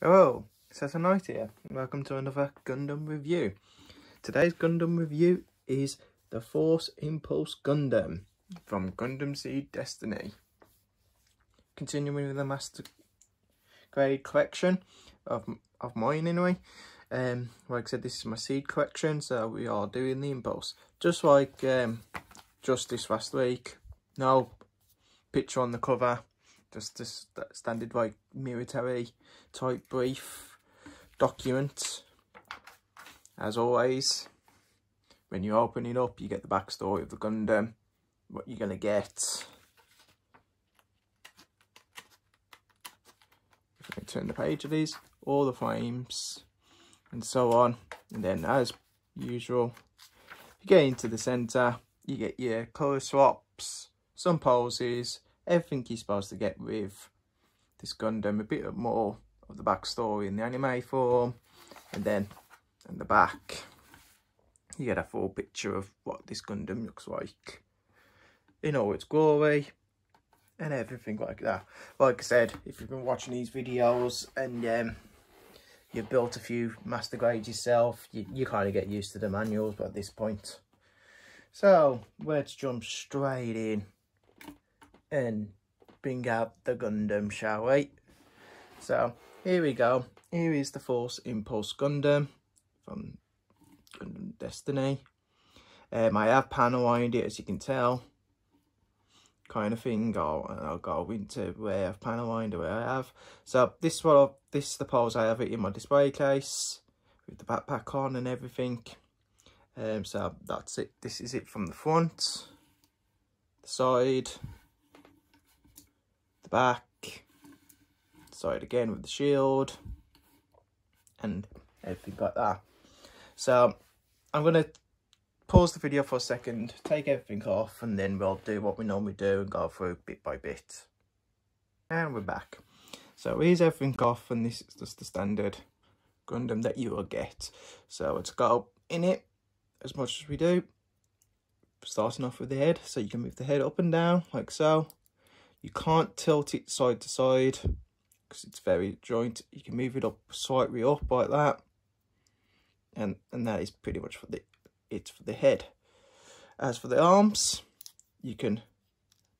Hello, it's Knight here. Welcome to another Gundam review. Today's Gundam review is the Force Impulse Gundam from Gundam Seed Destiny. Continuing with the Master Grade collection of mine anyway. Like I said, this is my seed collection, so we are doing the Impulse. Just like just this last week. No picture on the cover. Just this standard like military type brief document. As always, when you open it up, you get the backstory of the Gundam, what you're gonna get. If I turn the page of these, all the frames and so on, and then as usual, you get into the centre, you get your colour swaps, some poses. Everything you're supposed to get with this Gundam, a bit more of the backstory in the anime form, and then in the back you get a full picture of what this Gundam looks like in all its glory and everything like that. Like I said, if you've been watching these videos and you've built a few master grades yourself, you kind of get used to the manuals at this point. So let's jump straight in and bring out the Gundam, shall we? So here we go. Here is the Force Impulse Gundam from Gundam Destiny. I have panel-lined it, as you can tell, kind of thing. I'll go into where I've panel-lined, where I have. So this is the pose I have it in my display case with the backpack on and everything. So that's it. This is it from the front, the side, back, side again with the shield and everything like that. So I'm going to pause the video for a second, take everything off, and then we'll do what we normally do and go through bit by bit. And we're back. So here's everything off, and this is just the standard Gundam that you will get. So let's go in it as much as we do, starting off with the head. So you can move the head up and down like so. You can't tilt it side to side because it's very joint. You can move it up slightly up like that, and that is pretty much for the head. As for the arms, you can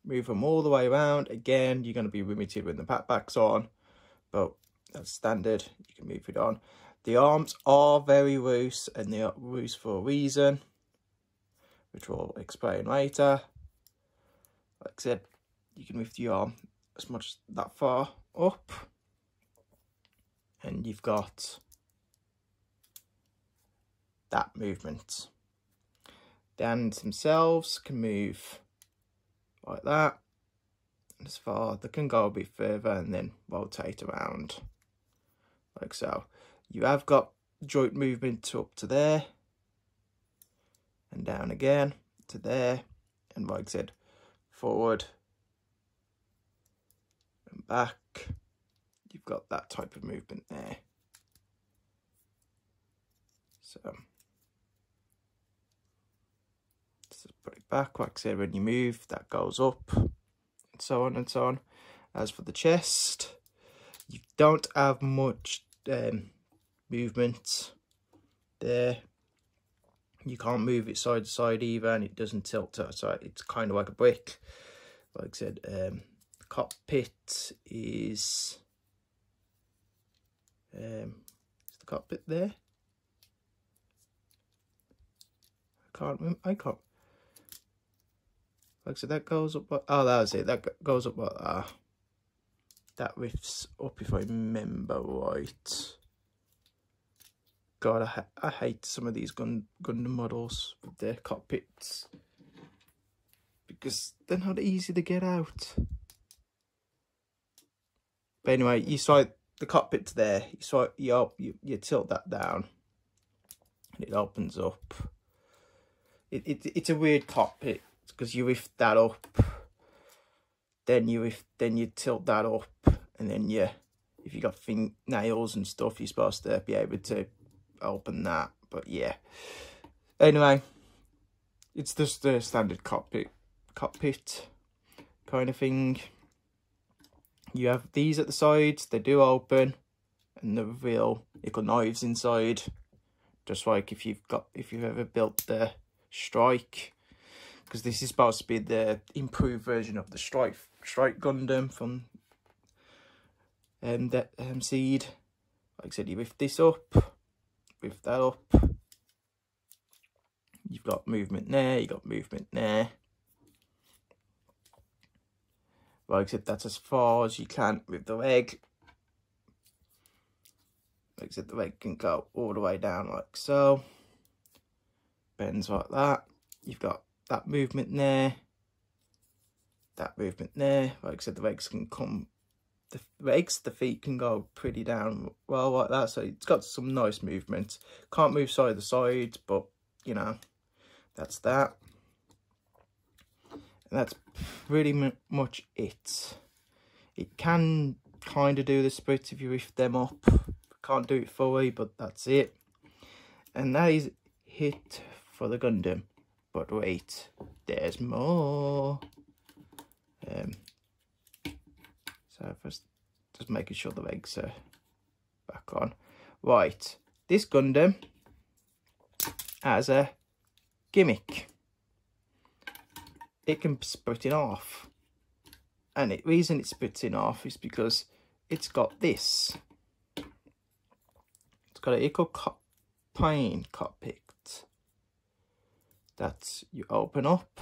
move them all the way around. Again, you're going to be limited when the backpack's on, but that's standard. You can move it on. The arms are very loose, and they are loose for a reason, which we'll explain later. Like I said, you can move the arm as much that far up, and you've got that movement. The hands themselves can move like that, and as far they can go a bit further and then rotate around like so. You have got joint movement up to there and down again to there, and like I said, forward and back. You've got that type of movement there. So just put it back. Like I said, when you move, that goes up, and so on and so on. As for the chest, you don't have much movement there. You can't move it side to side either, and it doesn't tilt to the side. It's kind of like a brick. Like I said, the cockpit is the cockpit there. I can't. Like I said, that goes up. Oh, that was it. That goes up like that. That lifts up, if I remember right. God, I hate some of these Gundam models with their cockpits because they're not easy to get out. But anyway, you saw the cockpit's there. You tilt that down, and it opens up. It's a weird cockpit because you lift that up, then you tilt that up, and then if you got nails and stuff, you're supposed to be able to open that. But yeah, anyway, it's just the standard cockpit kind of thing. You have these at the sides, they do open, and the real little knives inside, just like if you've ever built the Strike, because this is supposed to be the improved version of the Strike Gundam from Seed. Like I said, you lift this up, lift that up. You've got movement there, you've got movement there. Like I said, that's as far as you can with the leg. Like I said, the leg can go all the way down like so. Bends like that. You've got that movement there. That movement there. Like I said, the legs can come. The feet can go pretty down well like that. So it's got some nice movement. Can't move side to side, but you know, that's that. And that's pretty much it. It can kind of do the split if you lift them up. Can't do it fully, but that's it. And that is it for the Gundam. But wait, there's more. So first, just making sure the legs are back on. Right, this Gundam has a gimmick. It can split in half, and the reason it splits in half is because it's got this. It's got a little plane cockpit that you open up,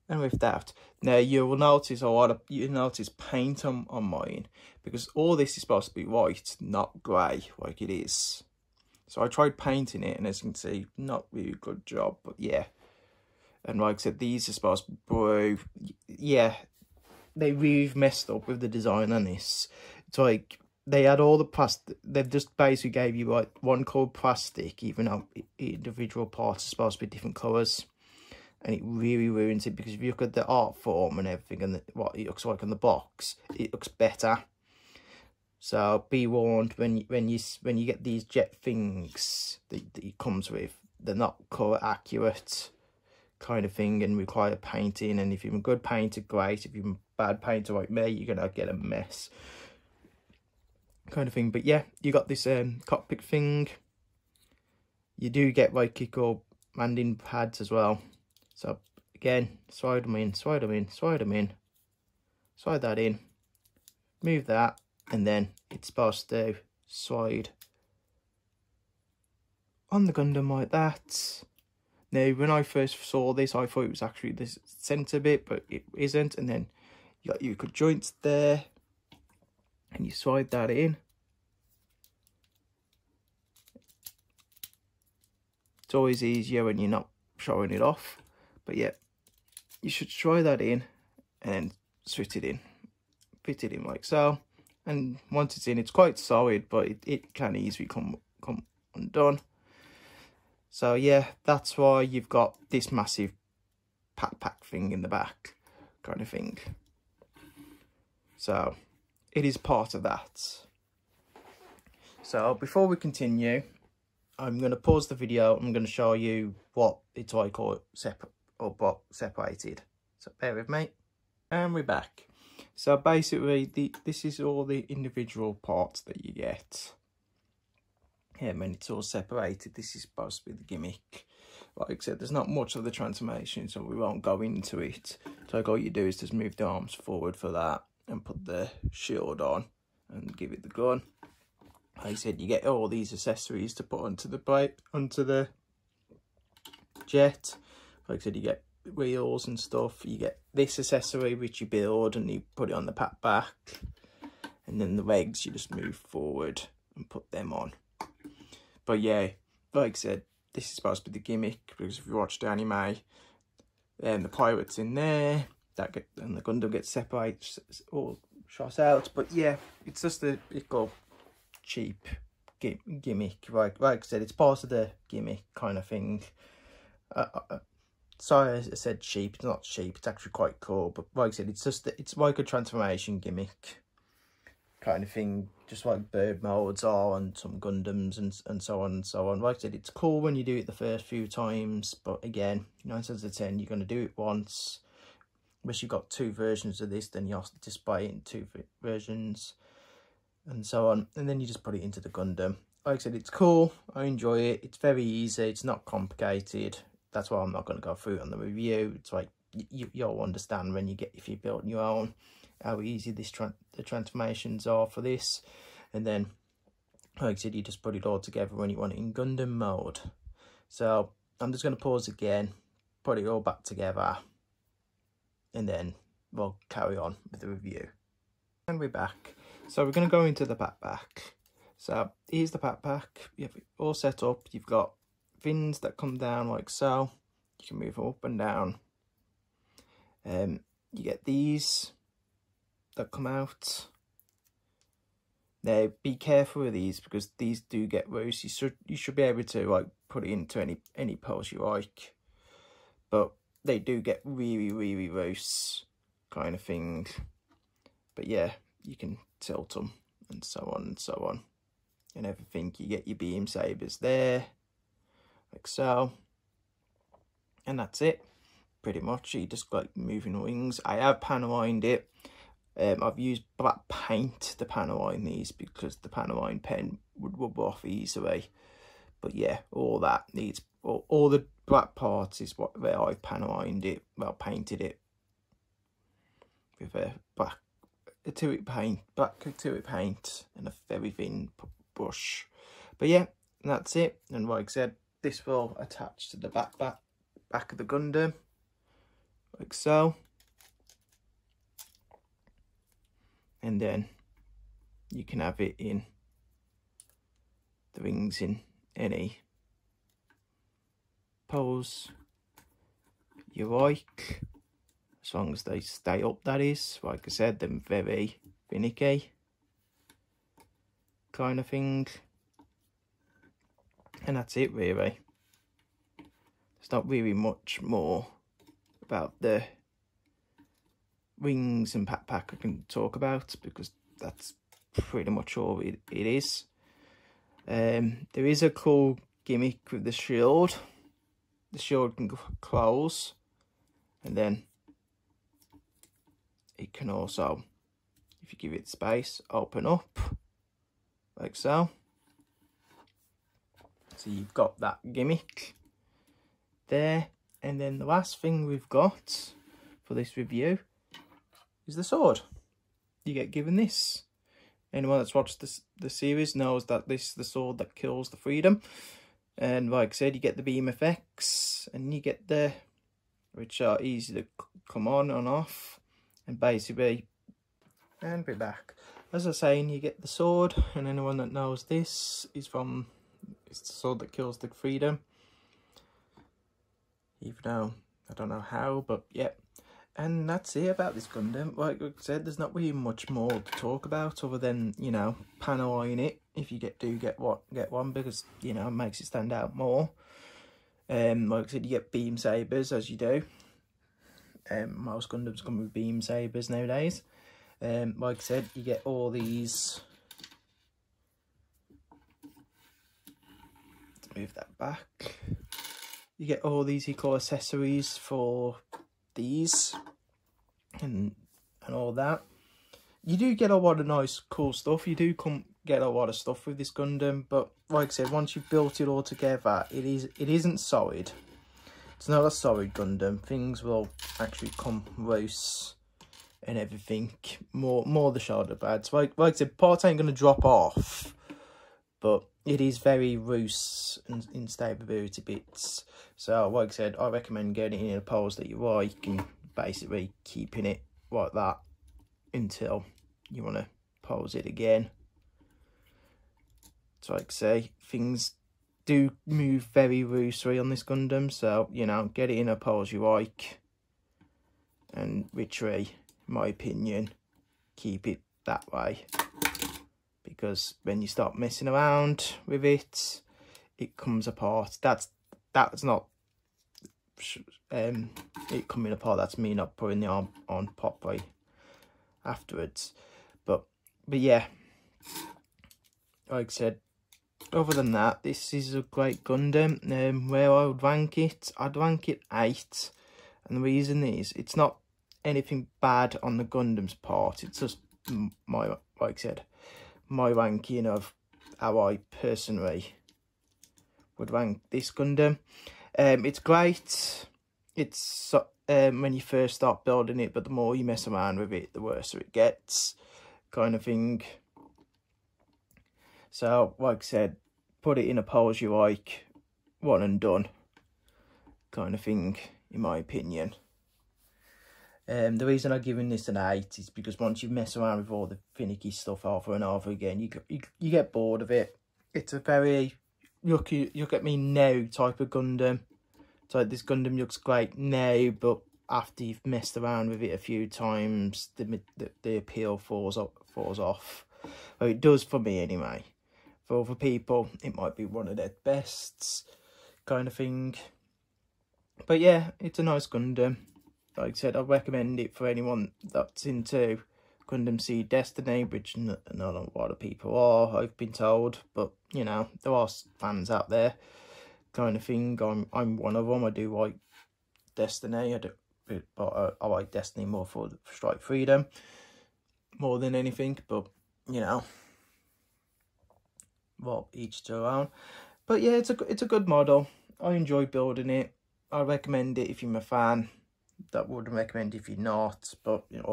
and lift out. Now you will notice paint on mine, because all this is supposed to be white, not grey like it is. So I tried painting it, and as you can see, not really good job, but yeah. And like I said, these are supposed to be blue. Yeah, they really messed up with the design on this. It's like they had all the plastic. They just basically gave you like one colour plastic, even though individual parts are supposed to be different colours. And it really ruins it, because if you look at the art form and everything, and what it looks like on the box, it looks better. So be warned, when you get these jet things that it comes with, they're not colour accurate kind of thing, and require painting. And if you're a good painter, great. If you're a bad painter like me, you're gonna get a mess kind of thing. But yeah, you got this cockpit thing. You do get like equal landing pads as well. So again, slide them in, slide them in, slide them in, slide that in, move that, and then it's supposed to slide on the Gundam like that. Now, when I first saw this, I thought it was actually this centre bit, but it isn't. And then you got your joints there, and you slide that in. It's always easier when you're not showing it off. But yeah, you should try that in, and then switch it in. Fit it in like so. And once it's in, it's quite solid, but it can easily come undone. So yeah, that's why you've got this massive pack thing in the back kind of thing. So it is part of that. So before we continue, I'm going to pause the video. I'm going to show you what it's like or separated. So bear with me. And we're back. So basically, this is all the individual parts that you get. When it's all separated, this is supposed to be the gimmick. Like I said, there's not much of the transformation, so we won't go into it. So all you do is just move the arms forward for that, and put the shield on, and give it the gun. Like I said, you get all these accessories to put onto the jet. Like I said, you get wheels and stuff. You get this accessory which you build, and you put it on the back, and then the legs you just move forward and put them on. But yeah, like I said, this is supposed to be the gimmick, because if you watch the anime, the pirate's in there, and the Gundam gets separated, all shot out. But yeah, it's just a little cheap gimmick. Like I said, it's part of the gimmick kind of thing. Sorry, I said cheap. It's not cheap. It's actually quite cool. But like I said, it's like a transformation gimmick kind of thing, just like bird modes are on some Gundams and so on and so on. Like I said, it's cool when you do it the first few times, but again, 9 times out of 10, you're going to do it once. unless you've got 2 versions of this, then you have to display it in 2 versions and so on. And then you just put it into the Gundam. Like I said, it's cool. I enjoy it. It's very easy. It's not complicated. That's why I'm not going to go through it on the review. It's like you'll understand when you get, if you build your own, how easy the transformations are for this. And then, like I said, you just put it all together when you want it in Gundam mode. So I'm just going to pause again, put it all back together, and then we'll carry on with the review. And we're back. So we're going to go into the backpack. So here's the backpack. You have it all set up. You've got fins that come down like so. You can move up and down. You get these that come out. Now be careful with these because these do get loose. You should be able to like put it into any pose you like, but they do get really loose kind of thing. But yeah, you can tilt them and so on and so on and everything. You get your beam sabers there like so, and that's it pretty much. You just like moving the wings. I have panolined it. I've used black paint to panoline these because the panoline pen would rub off easily. But yeah, all that needs, all the black parts is where I've panolined it, well, painted it with a black acrylic paint and a very thin brush. But yeah, that's it. And like I said, this will attach to the back of the Gundam like so. And then you can have it in the wings in any pose you like, as long as they stay up, that is. Like I said, they're very finicky kind of thing. And that's it really. There's not really much more about the wings and backpack I can talk about because that's pretty much all it is. There is a cool gimmick with the shield. The shield can close, and then it can also, if you give it space, open up like so. So you've got that gimmick there. And then the last thing we've got for this review is the sword. You get given this. Anyone that's watched the series knows that this is the sword that kills the Freedom. And like I said, you get the beam effects, and you get the, which are easy to come on and off, and basically, and be back. As I was saying, you get the sword, and anyone that knows this is from, it's the sword that kills the Freedom. Even though I don't know how, but yeah. And that's it about this Gundam. Like I said, there's not really much more to talk about other than, you know, panoline it if you get one, because, you know, it makes it stand out more. Like I said, you get beam sabers as you do. Most Gundams come with beam sabers nowadays. Like I said, you get all these. Let's move that back. You get all these eco accessories for these and all that. You do get a lot of nice cool stuff. You do get a lot of stuff with this Gundam, but like I said, once you've built it all together, it isn't solid. It's not a solid Gundam. Things will actually come loose and everything. More the shoulder pads. Like I said, parts ain't gonna drop off, but it is very loose and instability bits. So, like I said, I recommend getting it in a pose that you like and basically keeping it like that until you want to pose it again. So, like I say, things do move very loosely on this Gundam. So, you know, get it in a pose you like. And literally, in my opinion, keep it that way. Because when you start messing around with it, it comes apart. That's not it coming apart. That's me not putting the arm on properly afterwards. But yeah, like I said, other than that, this is a great Gundam. Where I would rank it, I'd rank it 8, and the reason is it's not anything bad on the Gundam's part. It's just my, like I said, my ranking of how I personally would rank this Gundam. It's great. It's when you first start building it, but the more you mess around with it, the worse it gets, kind of thing. So, like I said, put it in a pose you like, one and done, kind of thing, in my opinion. The reason I'm giving this an 8 is because once you mess around with all the finicky stuff over and over again, you get bored of it. It's a very look at me now type of Gundam. So this Gundam looks great now, but after you've messed around with it a few times, the appeal falls off. Well, it does for me anyway. For other people, it might be one of their bests, kind of thing. But yeah, it's a nice Gundam. Like I said, I recommend it for anyone that's into Gundam Seed Destiny, which not a lot of people are, I've been told. But, you know, there are fans out there, kind of thing. I'm one of them. I do like Destiny, but I like Destiny more for Strike Freedom, more than anything. But, you know, well, each to their own. But yeah, it's a good model. I enjoy building it. I recommend it if you're a fan. That wouldn't recommend if you're not, but you know,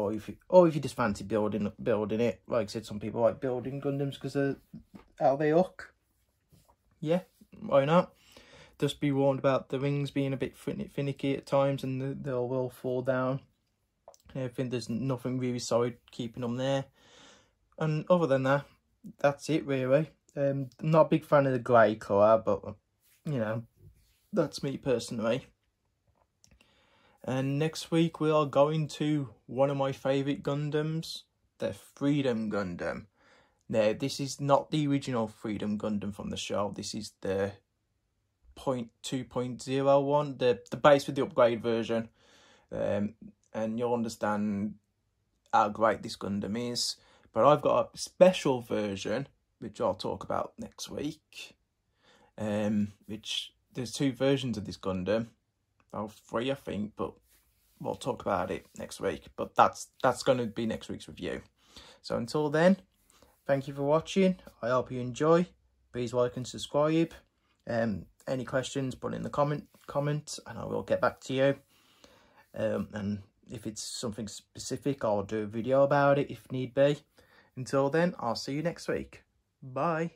or if you just fancy building it. Like I said, some people like building Gundams because of how they look. Yeah, why not? Just be warned about the rings being a bit finicky at times, and they will fall down. I think there's nothing really solid keeping them there. And other than that, that's it really. I'm not a big fan of the grey colour, but you know, that's me personally. And next week we are going to one of my favourite Gundams, the Freedom Gundam. Now, this is not the original Freedom Gundam from the show. This is the 2.0 the base with the upgrade version. And you'll understand how great this Gundam is. But I've got a special version, which I'll talk about next week. Which there's 2 versions of this Gundam. Well, 3 I think, but we'll talk about it next week. But that's going to be next week's review. So until then, thank you for watching. I hope you enjoy. Please like and subscribe. Any questions, put in the comment, and I will get back to you. And if it's something specific, I'll do a video about it if need be. Until then, I'll see you next week. Bye.